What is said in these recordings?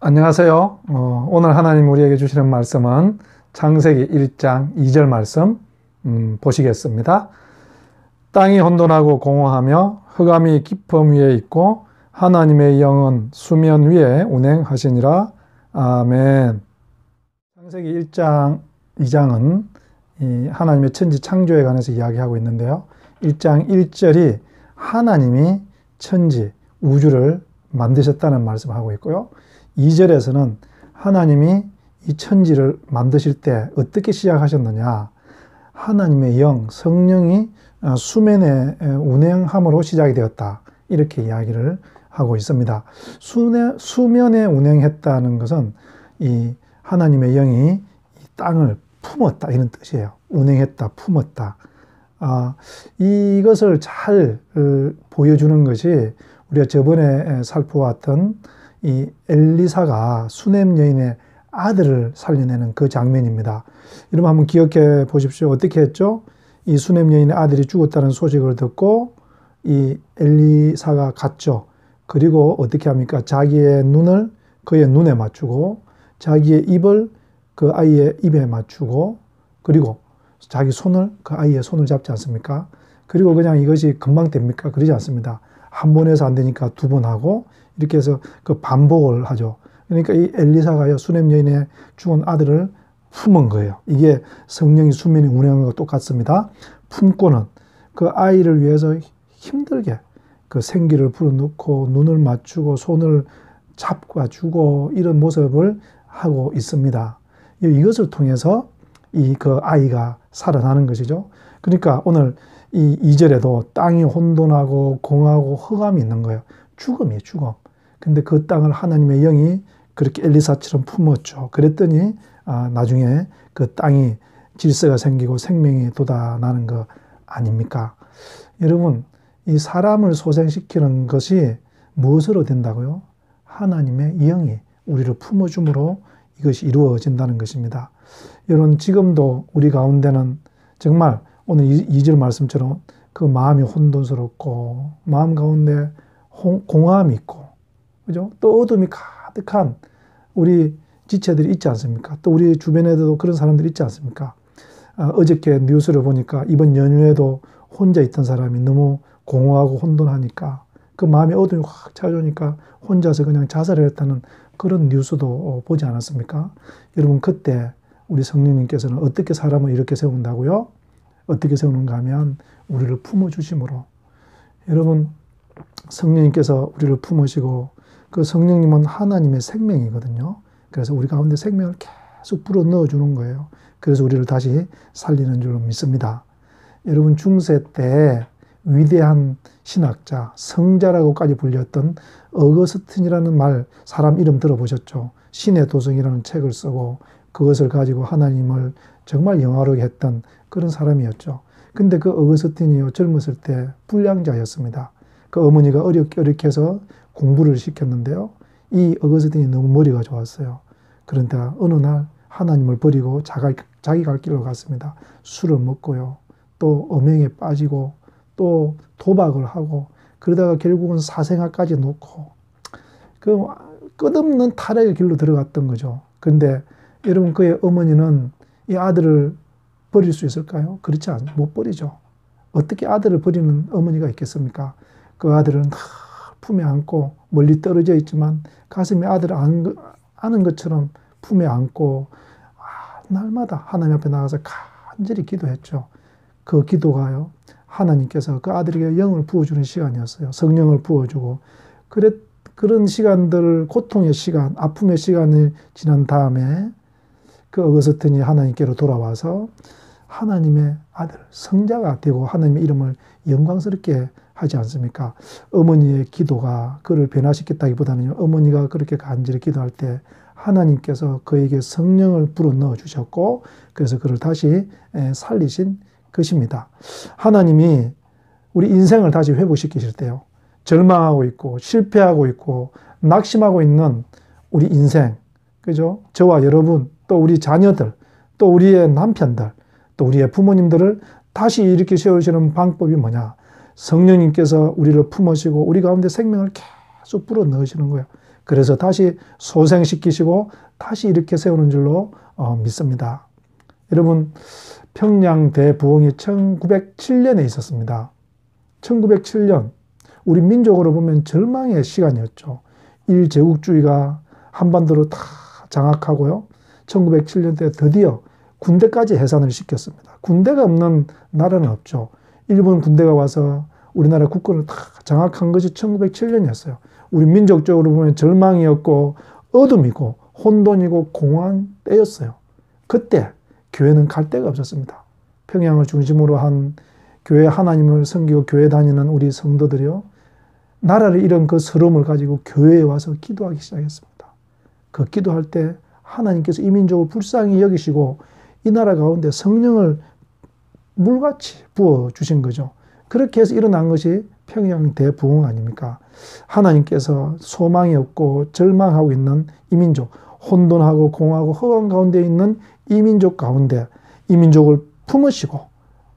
안녕하세요. 오늘 하나님 우리에게 주시는 말씀은 창세기 1장 2절 말씀 보시겠습니다. 땅이 혼돈하고 공허하며 흑암이 깊음 위에 있고 하나님의 영은 수면 위에 운행하시니라. 아멘. 창세기 1장 2장은 하나님의 천지 창조에 관해서 이야기하고 있는데요. 1장 1절이 하나님이 천지, 우주를 만드셨다는 말씀을 하고 있고요. 2절에서는 하나님이 이 천지를 만드실 때 어떻게 시작하셨느냐, 하나님의 영, 성령이 수면에 운행함으로 시작이 되었다, 이렇게 이야기를 하고 있습니다. 수면에 운행했다는 것은 이 하나님의 영이 이 땅을 품었다, 이런 뜻이에요. 운행했다, 품었다. 이것을 잘 보여주는 것이 우리가 저번에 살펴왔던 이 엘리사가 수넴 여인의 아들을 살려내는 그 장면입니다. 여러분 한번 기억해 보십시오. 어떻게 했죠? 이 수넴 여인의 아들이 죽었다는 소식을 듣고 이 엘리사가 갔죠. 그리고 어떻게 합니까? 자기의 눈을 그의 눈에 맞추고 자기의 입을 그 아이의 입에 맞추고 그리고 자기 손을 그 아이의 손을 잡지 않습니까? 그리고 그냥 이것이 금방 됩니까? 그러지 않습니다. 한 번 해서 안 되니까 두 번 하고 이렇게 해서 그 반복을 하죠. 그러니까 이 엘리사가요, 수넴 여인의 죽은 아들을 품은 거예요. 이게 성령이 수면에 운행한 것과 똑같습니다. 품고는 그 아이를 위해서 힘들게 그 생기를 불어넣고 눈을 맞추고 손을 잡아주고 이런 모습을 하고 있습니다. 이것을 통해서 그 아이가 살아나는 것이죠. 그러니까 오늘 이 2절에도 땅이 혼돈하고 공하고 흑암이 있는 거예요. 죽음이에요, 죽음. 근데 그 땅을 하나님의 영이 그렇게 엘리사처럼 품었죠. 그랬더니 나중에 그 땅이 질서가 생기고 생명이 돋아나는 거 아닙니까? 여러분, 이 사람을 소생시키는 것이 무엇으로 된다고요? 하나님의 영이 우리를 품어줌으로 이것이 이루어진다는 것입니다. 여러분, 지금도 우리 가운데는 정말 오늘 2절 말씀처럼 그 마음이 혼돈스럽고 마음 가운데 공허함이 있고, 그죠? 또 어둠이 가득한 우리 지체들이 있지 않습니까? 또 우리 주변에도 그런 사람들이 있지 않습니까? 어저께 뉴스를 보니까 이번 연휴에도 혼자 있던 사람이 너무 공허하고 혼돈하니까 그 마음에 어둠이 확 찾아오니까 혼자서 그냥 자살을 했다는 그런 뉴스도 보지 않았습니까? 여러분, 그때 우리 성령님께서는 어떻게 사람을 이렇게 세운다고요? 어떻게 세우는가 하면 우리를 품어주심으로. 여러분, 성령님께서 우리를 품으시고 그 성령님은 하나님의 생명이거든요. 그래서 우리 가운데 생명을 계속 불어 넣어주는 거예요. 그래서 우리를 다시 살리는 줄로 믿습니다. 여러분, 중세 때 위대한 신학자, 성자라고까지 불렸던 어거스틴이라는 사람 이름 들어보셨죠? 신의 도성이라는 책을 쓰고 그것을 가지고 하나님을 정말 영화롭게 했던 그런 사람이었죠. 근데 그 어거스틴이요, 젊었을 때 불량자였습니다. 그 어머니가 어렵게 해서 공부를 시켰는데요. 이 어거스틴이 너무 머리가 좋았어요. 그런데 어느 날 하나님을 버리고 자기 갈 길로 갔습니다. 술을 먹고요. 또 음행에 빠지고 또 도박을 하고 그러다가 결국은 사생아까지 놓고 그 끝없는 타락의 길로 들어갔던 거죠. 그런데 여러분, 그의 어머니는 이 아들을 버릴 수 있을까요? 그렇지 않아요. 못 버리죠. 어떻게 아들을 버리는 어머니가 있겠습니까? 그 아들은 품에 안고 멀리 떨어져 있지만 가슴에 아들을 아는 것처럼 품에 안고 날마다 하나님 앞에 나가서 간절히 기도했죠. 그 기도가요, 하나님께서 그 아들에게 영을 부어주는 시간이었어요. 성령을 부어주고 그런 시간들, 고통의 시간, 아픔의 시간이 지난 다음에 그 어거스틴이 하나님께로 돌아와서 하나님의 아들, 성자가 되고 하나님의 이름을 영광스럽게 하지 않습니까? 어머니의 기도가 그를 변화시켰다기보다는 어머니가 그렇게 간절히 기도할 때 하나님께서 그에게 성령을 불어넣어 주셨고 그래서 그를 다시 살리신 것입니다. 하나님이 우리 인생을 다시 회복시키실 때요, 절망하고 있고 실패하고 있고 낙심하고 있는 우리 인생, 그죠? 저와 여러분, 또 우리 자녀들, 또 우리의 남편들, 또 우리의 부모님들을 다시 일으켜 세우시는 방법이 뭐냐? 성령님께서 우리를 품으시고 우리 가운데 생명을 계속 불어 넣으시는 거예요. 그래서 다시 소생시키시고 다시 일으켜 세우는 줄로 믿습니다. 여러분, 평양 대부흥이 1907년에 있었습니다. 1907년, 우리 민족으로 보면 절망의 시간이었죠. 일제국주의가 한반도를 다 장악하고요. 1907년 때 드디어 군대까지 해산을 시켰습니다. 군대가 없는 나라는 없죠. 일본 군대가 와서 우리나라 국권을 다 장악한 것이 1907년이었어요. 우리 민족적으로 보면 절망이었고 어둠이고 혼돈이고 공허한 때였어요. 그때 교회는 갈 데가 없었습니다. 평양을 중심으로 한 교회, 하나님을 섬기고 교회 다니는 우리 성도들이요, 나라를 잃은 그 서러움을 가지고 교회에 와서 기도하기 시작했습니다. 그 기도할 때 하나님께서 이 민족을 불쌍히 여기시고 이 나라 가운데 성령을 물같이 부어주신 거죠. 그렇게 해서 일어난 것이 평양 대부흥 아닙니까? 하나님께서 소망이 없고 절망하고 있는 이 민족, 혼돈하고 공허하고 허감 가운데 있는 이 민족 가운데 이 민족을 품으시고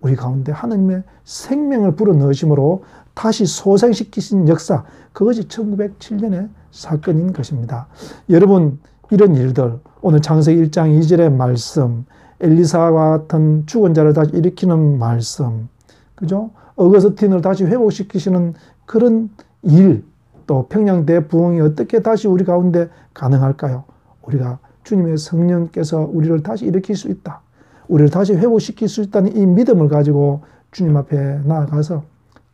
우리 가운데 하나님의 생명을 불어넣으심으로 다시 소생시키신 역사, 그것이 1907년의 사건인 것입니다. 여러분, 이런 일들, 오늘 창세기 1장 2절의 말씀, 엘리사와 같은 죽은 자를 다시 일으키는 말씀, 그죠? 어거스틴을 다시 회복시키시는 그런 일, 또 평양 대부흥이 어떻게 다시 우리 가운데 가능할까요? 우리가 주님의 성령께서 우리를 다시 일으킬 수 있다, 우리를 다시 회복시킬 수 있다는 이 믿음을 가지고 주님 앞에 나아가서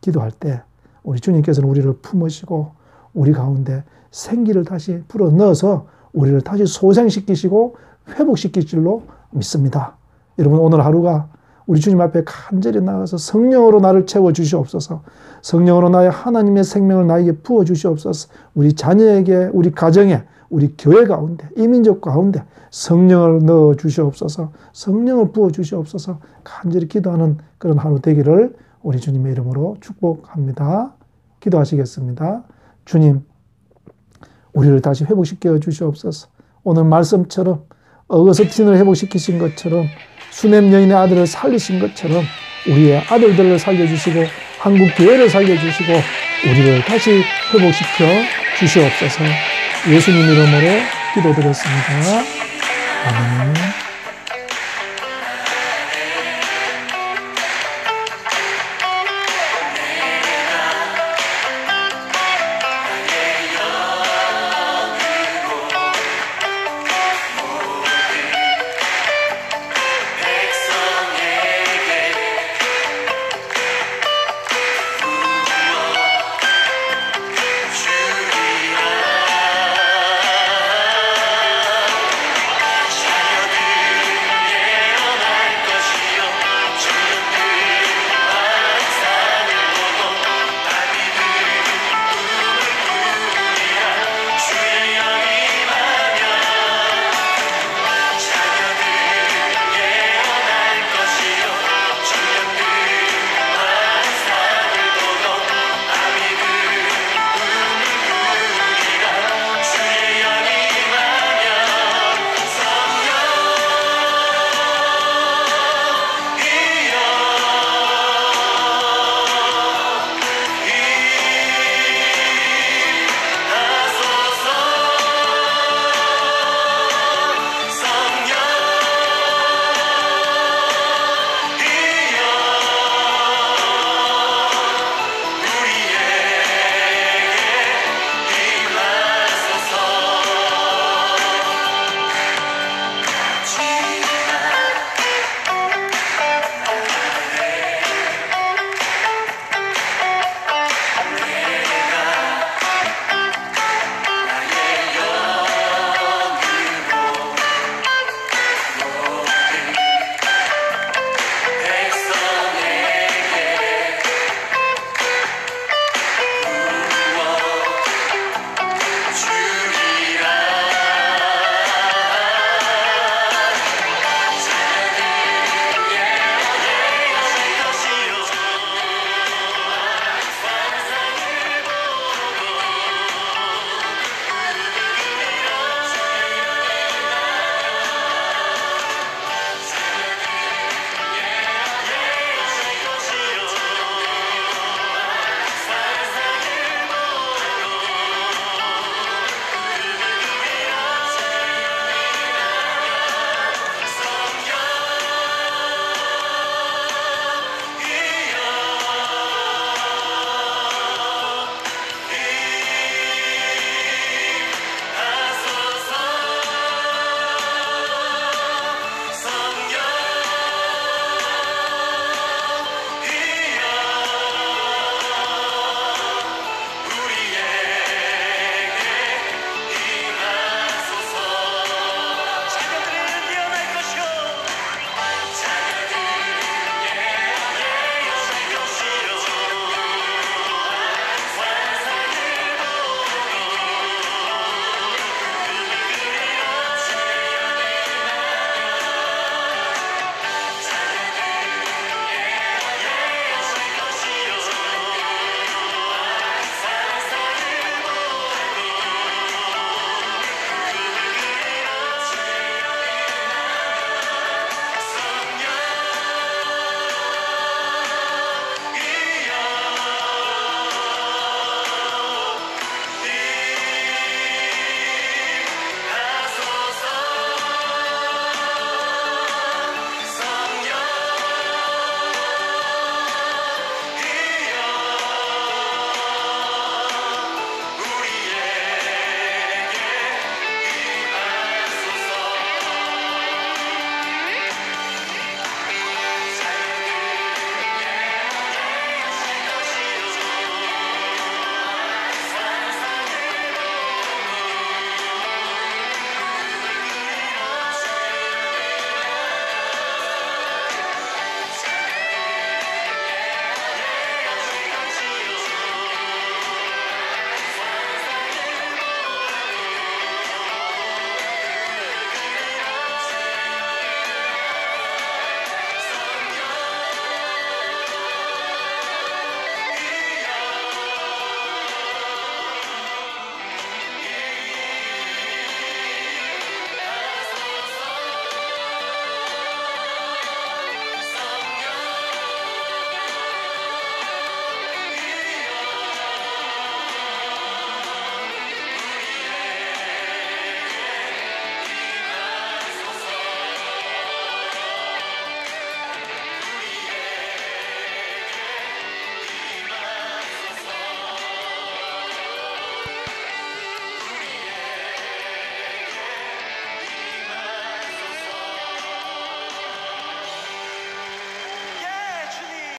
기도할 때 우리 주님께서는 우리를 품으시고 우리 가운데 생기를 다시 불어넣어서 우리를 다시 소생시키시고 회복시킬 줄로 믿습니다. 여러분, 오늘 하루가 우리 주님 앞에 간절히 나가서 성령으로 나를 채워주시옵소서, 성령으로 나의 하나님의 생명을 나에게 부어주시옵소서, 우리 자녀에게, 우리 가정에, 우리 교회 가운데, 이 민족 가운데 성령을 넣어주시옵소서, 성령을 부어주시옵소서 간절히 기도하는 그런 하루 되기를 우리 주님의 이름으로 축복합니다. 기도하시겠습니다. 주님, 우리를 다시 회복시켜 주시옵소서. 오늘 말씀처럼 어거스틴을 회복시키신 것처럼 수냄 여인의 아들을 살리신 것처럼 우리의 아들들을 살려주시고 한국 교회를 살려주시고 우리를 다시 회복시켜 주시옵소서. 예수님 이름으로 기도드렸습니다. 아멘.